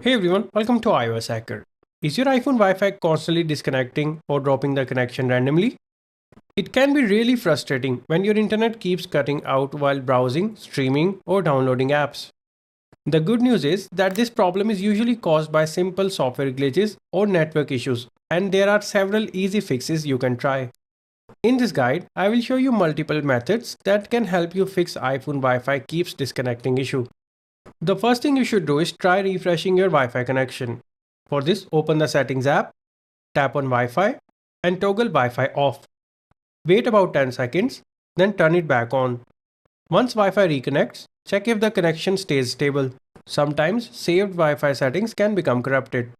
Hey everyone, welcome to iOS Hacker. Is your iPhone Wi-Fi constantly disconnecting or dropping the connection randomly? It can be really frustrating when your internet keeps cutting out while browsing, streaming, or downloading apps. The good news is that this problem is usually caused by simple software glitches or network issues, and there are several easy fixes you can try. In this guide, I will show you multiple methods that can help you fix iPhone Wi-Fi keeps disconnecting issue. The first thing you should do is try refreshing your Wi-Fi connection. For this, open the Settings app, tap on Wi-Fi, and toggle Wi-Fi off. Wait about 10 seconds, then turn it back on. Once Wi-Fi reconnects, check if the connection stays stable. Sometimes saved Wi-Fi settings can become corrupted.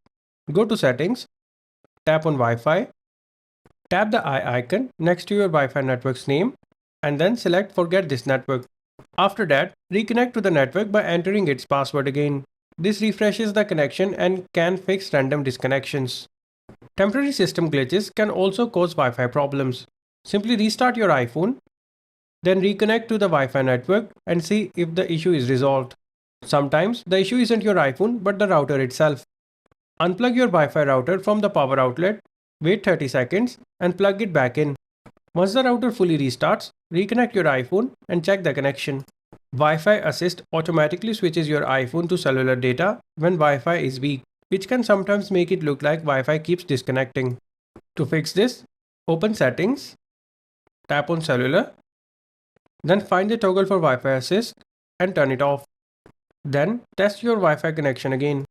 Go to Settings, tap on Wi-Fi, tap the eye icon next to your Wi-Fi network's name, and then select Forget this network. After that, reconnect to the network by entering its password again. This refreshes the connection and can fix random disconnections. Temporary system glitches can also cause Wi-Fi problems. Simply restart your iPhone, then reconnect to the Wi-Fi network and see if the issue is resolved. Sometimes the issue isn't your iPhone but the router itself. Unplug your Wi-Fi router from the power outlet, wait 30 seconds and plug it back in. Once the router fully restarts, reconnect your iPhone and check the connection. Wi-Fi Assist automatically switches your iPhone to cellular data when Wi-Fi is weak, which can sometimes make it look like Wi-Fi keeps disconnecting. To fix this, open Settings, tap on Cellular, then find the toggle for Wi-Fi Assist and turn it off. Then test your Wi-Fi connection again.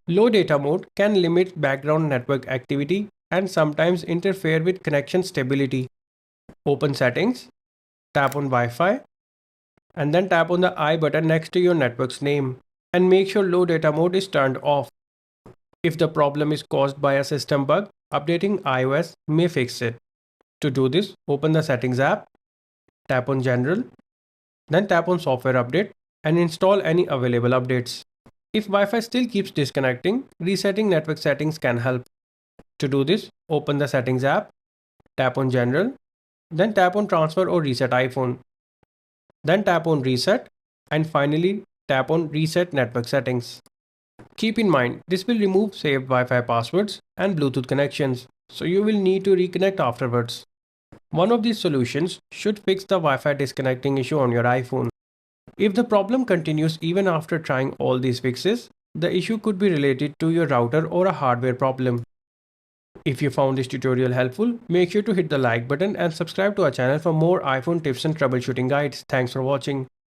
Low data mode can limit background network activity and sometimes interfere with connection stability. Open Settings, tap on Wi-Fi, and then tap on the I button next to your network's name and make sure low data mode is turned off. If the problem is caused by a system bug, updating iOS may fix it. To do this, open the Settings app, tap on General, then tap on Software Update and install any available updates. If Wi-Fi still keeps disconnecting, resetting network settings can help. To do this, open the Settings app, tap on General, then tap on Transfer or Reset iPhone. Then tap on Reset and finally tap on Reset Network Settings. Keep in mind, this will remove saved Wi-Fi passwords and Bluetooth connections, so you will need to reconnect afterwards. One of these solutions should fix the Wi-Fi disconnecting issue on your iPhone. If the problem continues even after trying all these fixes, the issue could be related to your router or a hardware problem. If you found this tutorial helpful, make sure to hit the like button and subscribe to our channel for more iPhone tips and troubleshooting guides. Thanks for watching.